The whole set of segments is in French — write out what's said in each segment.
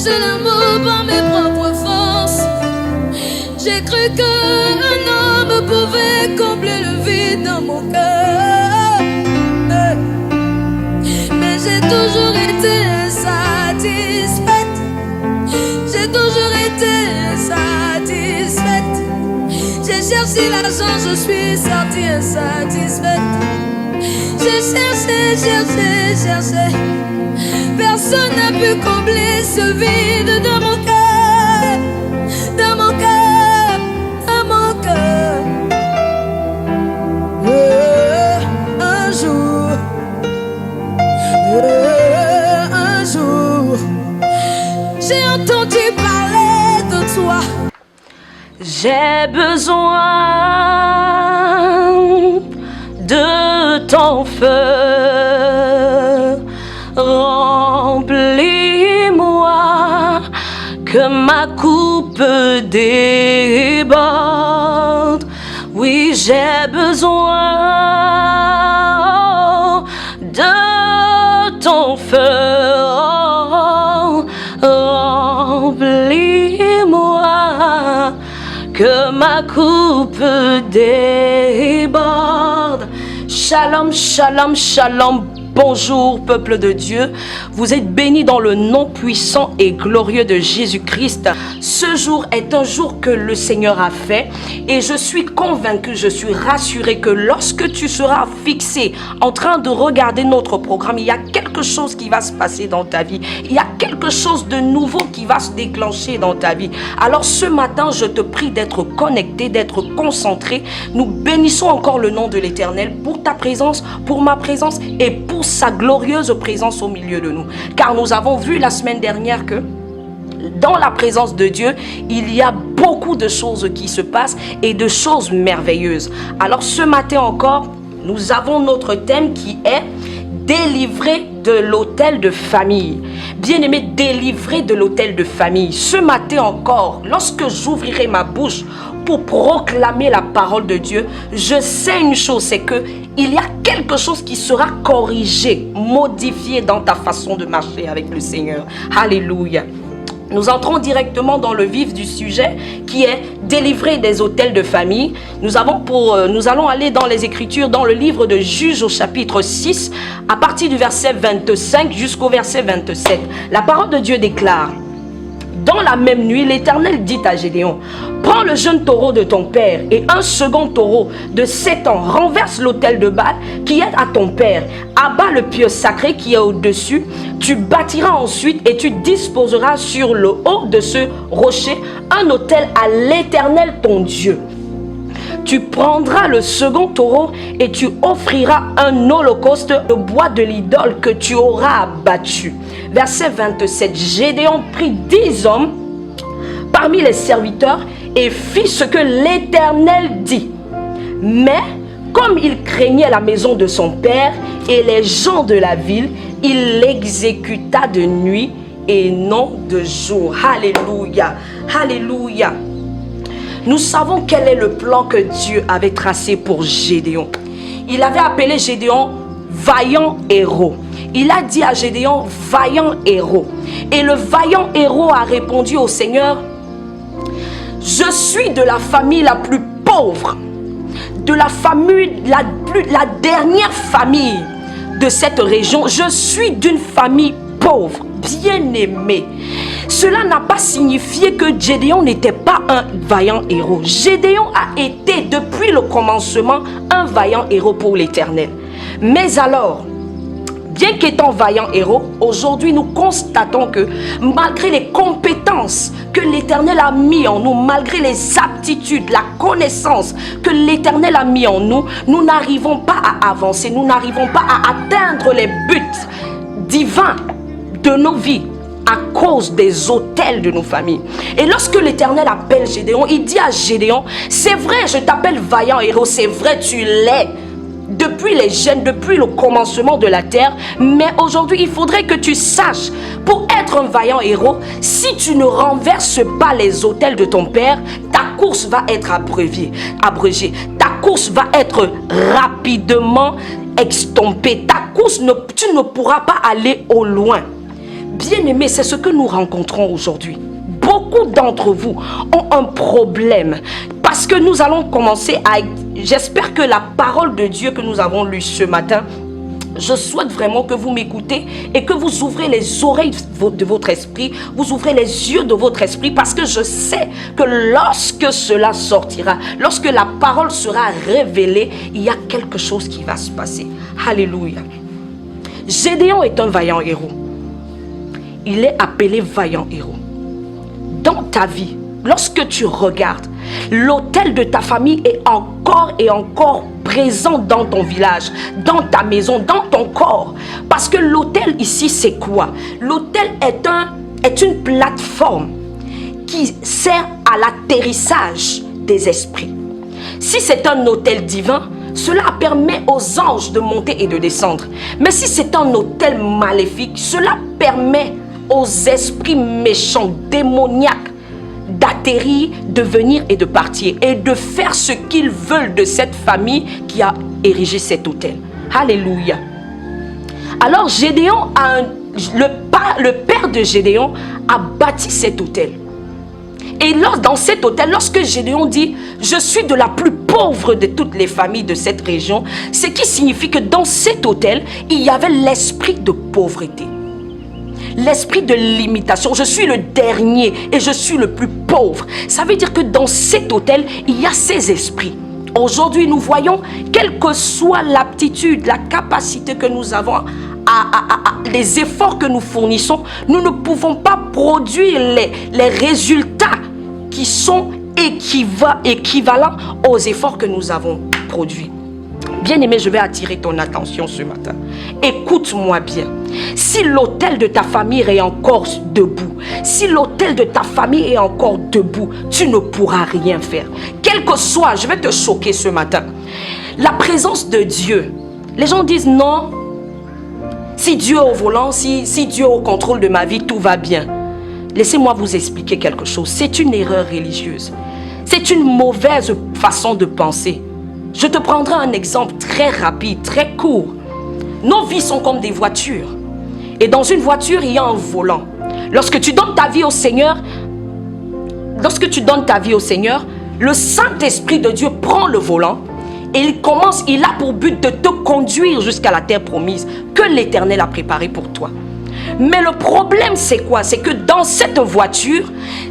cherché l'amour par mes propres forces. J'ai cru qu'un homme pouvait combler le vide dans mon cœur. Mais j'ai toujours été insatisfaite. J'ai toujours été insatisfaite. J'ai cherché l'argent, je suis sortie insatisfaite. J'ai cherché. Personne n'a pu combler ce vide dans mon cœur. Dans mon cœur, dans mon cœur. Un jour, j'ai entendu parler de toi. J'ai besoin de ton feu, remplis-moi, que ma coupe déborde. Oui, j'ai besoin de ton feu, remplis-moi, que ma coupe déborde. Shalom, shalom, shalom. Bonjour peuple de Dieu, vous êtes bénis dans le nom puissant et glorieux de Jésus-Christ. Ce jour est un jour que le Seigneur a fait et je suis convaincu, je suis rassuré que lorsque tu seras fixé en train de regarder notre programme, il y a quelque chose qui va se passer dans ta vie. Il y a quelque chose de nouveau qui va se déclencher dans ta vie. Alors ce matin, je te prie d'être connecté, d'être concentré. Nous bénissons encore le nom de l'Éternel pour ta présence, pour ma présence et pour sa glorieuse présence au milieu de nous. Car nous avons vu la semaine dernière que dans la présence de Dieu, il y a beaucoup de choses qui se passent et de choses merveilleuses. Alors ce matin encore, nous avons notre thème qui est délivré de l'hôtel de famille. Bien-aimé, délivré de l'hôtel de famille. Ce matin encore, lorsque j'ouvrirai ma bouche pour proclamer la parole de Dieu, je sais une chose, c'est que il y a quelque chose qui sera corrigé, modifié dans ta façon de marcher avec le Seigneur. Alléluia. Nous entrons directement dans le vif du sujet qui est délivré des hôtels de famille. Nous allons aller dans les Écritures, dans le livre de Juges au chapitre 6, à partir du verset 25 jusqu'au verset 27. La parole de Dieu déclare: dans la même nuit, l'Éternel dit à Gédéon: prends le jeune taureau de ton père et un second taureau de 7 ans, renverse l'autel de Baal qui est à ton père, abat le pieu sacré qui est au-dessus, tu bâtiras ensuite et tu disposeras sur le haut de ce rocher un autel à l'Éternel ton Dieu. Tu prendras le second taureau et tu offriras un holocauste de bois de l'idole que tu auras abattu. Verset 27. Gédéon prit 10 hommes parmi les serviteurs et fit ce que l'Éternel dit. Mais comme il craignait la maison de son père et les gens de la ville, il l'exécuta de nuit et non de jour. Alléluia. Alléluia. Nous savons quel est le plan que Dieu avait tracé pour Gédéon. Il avait appelé Gédéon vaillant héros. Il a dit à Gédéon vaillant héros. Et le vaillant héros a répondu au Seigneur: je suis de la famille la plus pauvre, de la famille, la dernière famille de cette région. Je suis d'une famille pauvre. Bien-aimé, cela n'a pas signifié que Gédéon n'était pas un vaillant héros. Gédéon a été depuis le commencement un vaillant héros pour l'Éternel. Mais alors, bien qu'étant vaillant héros, aujourd'hui nous constatons que malgré les compétences que l'Éternel a mis en nous, malgré les aptitudes, la connaissance que l'Éternel a mis en nous, nous n'arrivons pas à avancer, nous n'arrivons pas à atteindre les buts divins de nos vies à cause des autels de nos familles. Et lorsque l'Éternel appelle Gédéon, il dit à Gédéon: c'est vrai, je t'appelle vaillant héros, c'est vrai, tu l'es depuis les gènes, depuis le commencement de la terre, mais aujourd'hui il faudrait que tu saches, pour être un vaillant héros, si tu ne renverses pas les autels de ton père, ta course va être abrégée, ta course va être rapidement extompée, ta course, tu ne pourras pas aller au loin. Bien-aimés, c'est ce que nous rencontrons aujourd'hui. Beaucoup d'entre vous ont un problème parce que nous allons commencer à... J'espère que la parole de Dieu que nous avons lue ce matin, je souhaite vraiment que vous m'écoutez et que vous ouvrez les oreilles de votre esprit, vous ouvrez les yeux de votre esprit, parce que je sais que lorsque cela sortira, lorsque la parole sera révélée, il y a quelque chose qui va se passer. Alléluia. Gédéon est un vaillant héros. Il est appelé vaillant héros. Dans ta vie, lorsque tu regardes, l'autel de ta famille est encore et encore présent dans ton village, dans ta maison, dans ton corps. Parce que l'autel ici, c'est quoi? L'autel est une plateforme qui sert à l'atterrissage des esprits. Si c'est un autel divin, cela permet aux anges de monter et de descendre. Mais si c'est un autel maléfique, cela permet aux esprits méchants, démoniaques, d'atterrir, de venir et de partir et de faire ce qu'ils veulent de cette famille qui a érigé cet autel. Alléluia. Alors Gédéon, le père de Gédéon a bâti cet autel. Et dans cet autel, lorsque Gédéon dit « Je suis de la plus pauvre de toutes les familles de cette région », ce qui signifie que dans cet autel, il y avait l'esprit de pauvreté. L'esprit de limitation. Je suis le dernier et je suis le plus pauvre. Ça veut dire que dans cet autel, il y a ces esprits. Aujourd'hui, nous voyons, quelle que soit l'aptitude, la capacité que nous avons, les efforts que nous fournissons, nous ne pouvons pas produire les résultats qui sont équivalents aux efforts que nous avons produits. Bien-aimé, je vais attirer ton attention ce matin. Écoute-moi bien. Si l'autel de ta famille est encore debout, si l'autel de ta famille est encore debout, tu ne pourras rien faire. Quel que soit, je vais te choquer ce matin. La présence de Dieu. Les gens disent non. Si Dieu est au volant, si Dieu est au contrôle de ma vie, tout va bien. Laissez-moi vous expliquer quelque chose. C'est une erreur religieuse. C'est une mauvaise façon de penser. Je te prendrai un exemple très rapide, très court. Nos vies sont comme des voitures. Et dans une voiture, il y a un volant. Lorsque tu donnes ta vie au Seigneur, le Saint-Esprit de Dieu prend le volant et il a pour but de te conduire jusqu'à la terre promise que l'Éternel a préparée pour toi. Mais le problème, c'est quoi? C'est que dans cette voiture,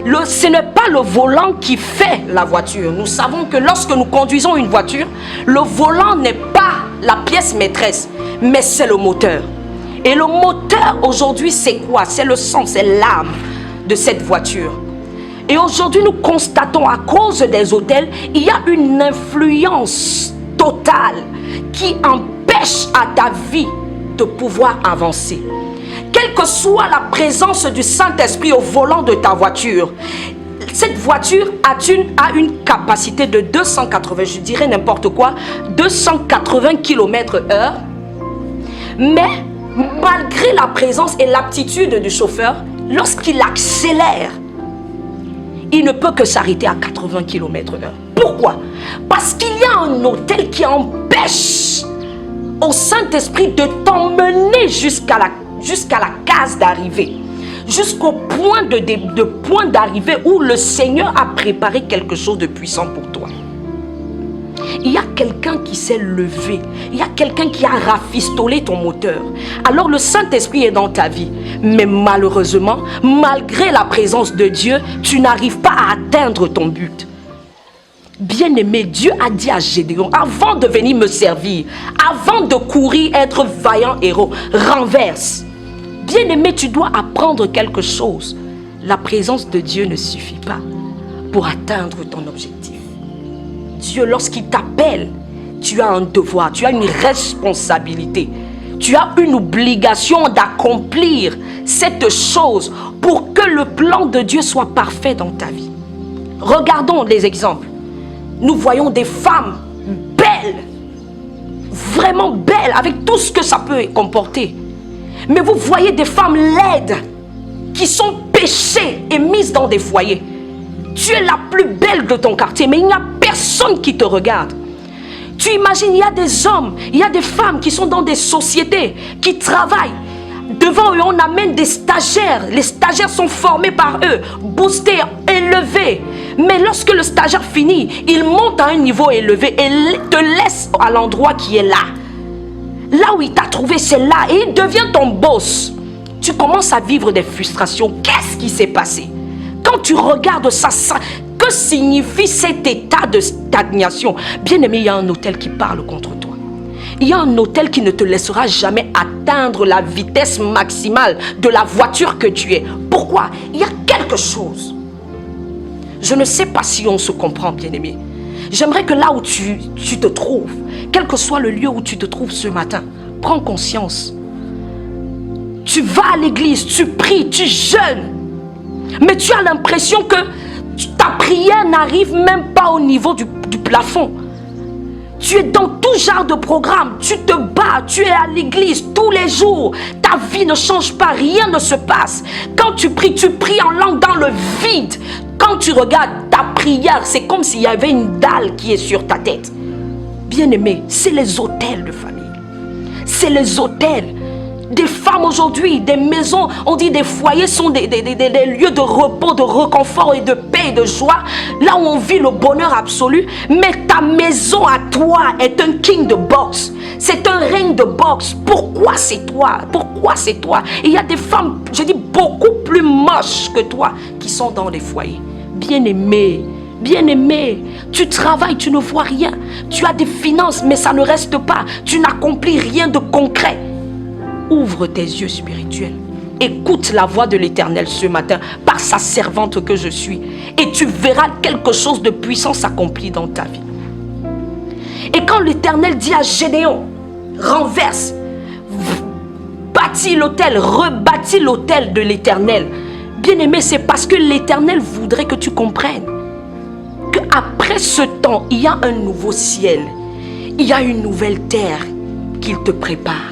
ce n'est pas le volant qui fait la voiture. Nous savons que lorsque nous conduisons une voiture, le volant n'est pas la pièce maîtresse, mais c'est le moteur. Et le moteur aujourd'hui, c'est quoi? C'est le sang, c'est l'âme de cette voiture. Et aujourd'hui, nous constatons à cause des autels, il y a une influence totale qui empêche à ta vie de pouvoir avancer. Quelle que soit la présence du Saint-Esprit au volant de ta voiture, cette voiture a une capacité de 280, je dirais n'importe quoi, 280 km/h. Mais malgré la présence et l'aptitude du chauffeur, lorsqu'il accélère, il ne peut que s'arrêter à 80 km/h. Pourquoi? Parce qu'il y a un autel qui empêche au Saint-Esprit de t'emmener jusqu'à la case d'arrivée, jusqu'au point point d'arrivée où le Seigneur a préparé quelque chose de puissant pour toi. Il y a quelqu'un qui s'est levé, il y a quelqu'un qui a rafistolé ton moteur. Alors le Saint-Esprit est dans ta vie, mais malheureusement, malgré la présence de Dieu, tu n'arrives pas à atteindre ton but. Bien-aimé, Dieu a dit à Gédéon, avant de venir me servir, avant de courir, être vaillant héros, renverse. Bien-aimé, tu dois apprendre quelque chose. La présence de Dieu ne suffit pas pour atteindre ton objectif. Dieu, lorsqu'il t'appelle, tu as un devoir, tu as une responsabilité. Tu as une obligation d'accomplir cette chose pour que le plan de Dieu soit parfait dans ta vie. Regardons les exemples. Nous voyons des femmes belles, vraiment belles, avec tout ce que ça peut comporter. Mais vous voyez des femmes laides qui sont péchées et mises dans des foyers. Tu es la plus belle de ton quartier, mais il n'y a personne qui te regarde. Tu imagines, il y a des hommes, il y a des femmes qui sont dans des sociétés, qui travaillent Devant eux, on amène des stagiaires. Les stagiaires sont formés par eux, boostés, élevés. Mais lorsque le stagiaire finit, il monte à un niveau élevé et te laisse à l'endroit qui est là. Là où il t'a trouvé, c'est là. Et il devient ton boss. Tu commences à vivre des frustrations. Qu'est-ce qui s'est passé? Quand tu regardes ça, que signifie cet état de stagnation? Bien-aimé, il y a un autel qui parle contre toi. Il y a un autel qui ne te laissera jamais atteindre la vitesse maximale de la voiture que tu es. Pourquoi? Il y a quelque chose. Je ne sais pas si on se comprend, bien-aimé. J'aimerais que là où tu te trouves, quel que soit le lieu où tu te trouves ce matin, prends conscience. Tu vas à l'église, tu pries, tu jeûnes. Mais tu as l'impression que ta prière n'arrive même pas au niveau du plafond. Tu es dans tout genre de programme. Tu te bats, tu es à l'église tous les jours. Ta vie ne change pas, rien ne se passe. Quand tu pries en langue dans le vide. Quand tu regardes ta prière, c'est comme s'il y avait une dalle qui est sur ta tête. Bien-aimé, c'est les hôtels de famille. C'est les hôtels. Des femmes aujourd'hui, des maisons, on dit des foyers sont des lieux de repos, de réconfort et de paix et de joie. Là où on vit le bonheur absolu. Mais ta maison à toi est un king de boxe. C'est un règne de boxe. Pourquoi c'est toi? Pourquoi c'est toi? Et il y a des femmes, je dis beaucoup plus moches que toi, qui sont dans les foyers. Bien-aimé, bien-aimé, tu travailles, tu ne vois rien. Tu as des finances, mais ça ne reste pas. Tu n'accomplis rien de concret. Ouvre tes yeux spirituels. Écoute la voix de l'Éternel ce matin par sa servante que je suis. Et tu verras quelque chose de puissant s'accomplir dans ta vie. Et quand l'Éternel dit à Gédéon, renverse, bâtis l'autel, rebâtis l'autel de l'Éternel. Bien-aimé, c'est parce que l'Éternel voudrait que tu comprennes qu'après ce temps, il y a un nouveau ciel. Il y a une nouvelle terre qu'il te prépare.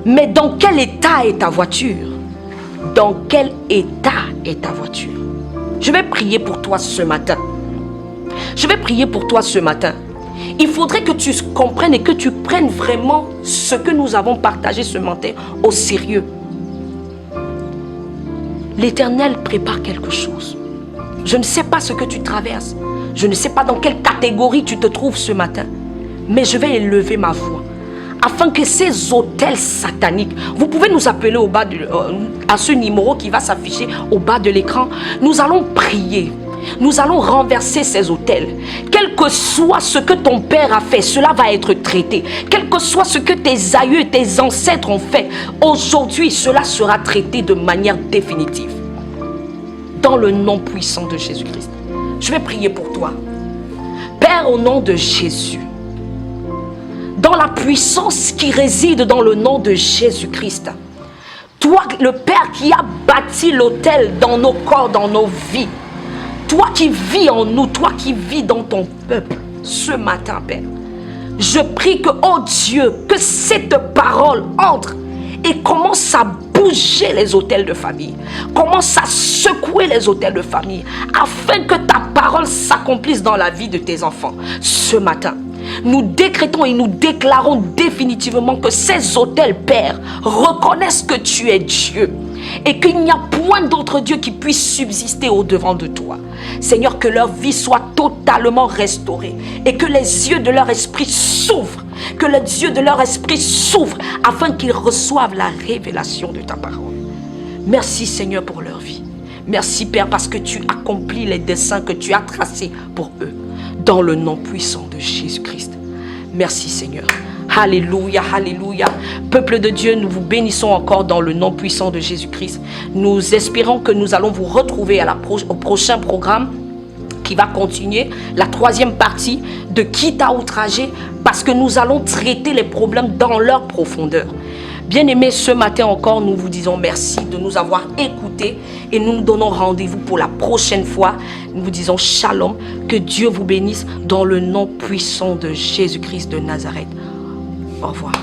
Mais dans quel état est ta voiture? Dans quel état est ta voiture? Je vais prier pour toi ce matin. Je vais prier pour toi ce matin. Il faudrait que tu comprennes et que tu prennes vraiment ce que nous avons partagé ce matin au sérieux. L'Éternel prépare quelque chose. Je ne sais pas ce que tu traverses. Je ne sais pas dans quelle catégorie tu te trouves ce matin. Mais je vais élever ma voix. Afin que ces hôtels sataniques, vous pouvez nous appeler au bas à ce numéro qui va s'afficher au bas de l'écran. Nous allons prier. Nous allons renverser ces hôtels. Quel que soit ce que ton père a fait, cela va être traité. Quel que soit ce que tes aïeux et tes ancêtres ont fait, aujourd'hui, cela sera traité de manière définitive. Dans le nom puissant de Jésus-Christ. Je vais prier pour toi. Père, au nom de Jésus, dans la puissance qui réside dans le nom de Jésus-Christ, toi, le Père qui a bâti l'autel dans nos corps, dans nos vies, toi qui vis en nous, toi qui vis dans ton peuple, ce matin, Père, je prie que, oh Dieu, que cette parole entre et commence à bouger les hôtels de famille, commence à secouer les hôtels de famille, afin que ta parole s'accomplisse dans la vie de tes enfants. Ce matin, nous décrétons et nous déclarons définitivement que ces hôtels, Père, reconnaissent que tu es Dieu et qu'il n'y a point d'autre Dieu qui puisse subsister au-devant de toi. Seigneur, que leur vie soit totalement restaurée et que les yeux de leur esprit s'ouvrent, que les yeux de leur esprit s'ouvrent afin qu'ils reçoivent la révélation de ta parole. Merci Seigneur pour leur vie. Merci Père parce que tu accomplis les desseins que tu as tracés pour eux. Dans le nom puissant de Jésus-Christ. Merci Seigneur. Alléluia, alléluia. Peuple de Dieu, nous vous bénissons encore dans le nom puissant de Jésus-Christ. Nous espérons que nous allons vous retrouver au prochain programme qui va continuer, la troisième partie de Qui t'a outragé, parce que nous allons traiter les problèmes dans leur profondeur. Bien-aimés, ce matin encore, nous vous disons merci de nous avoir écoutés et nous nous donnons rendez-vous pour la prochaine fois. Nous vous disons shalom, que Dieu vous bénisse dans le nom puissant de Jésus-Christ de Nazareth. Au revoir.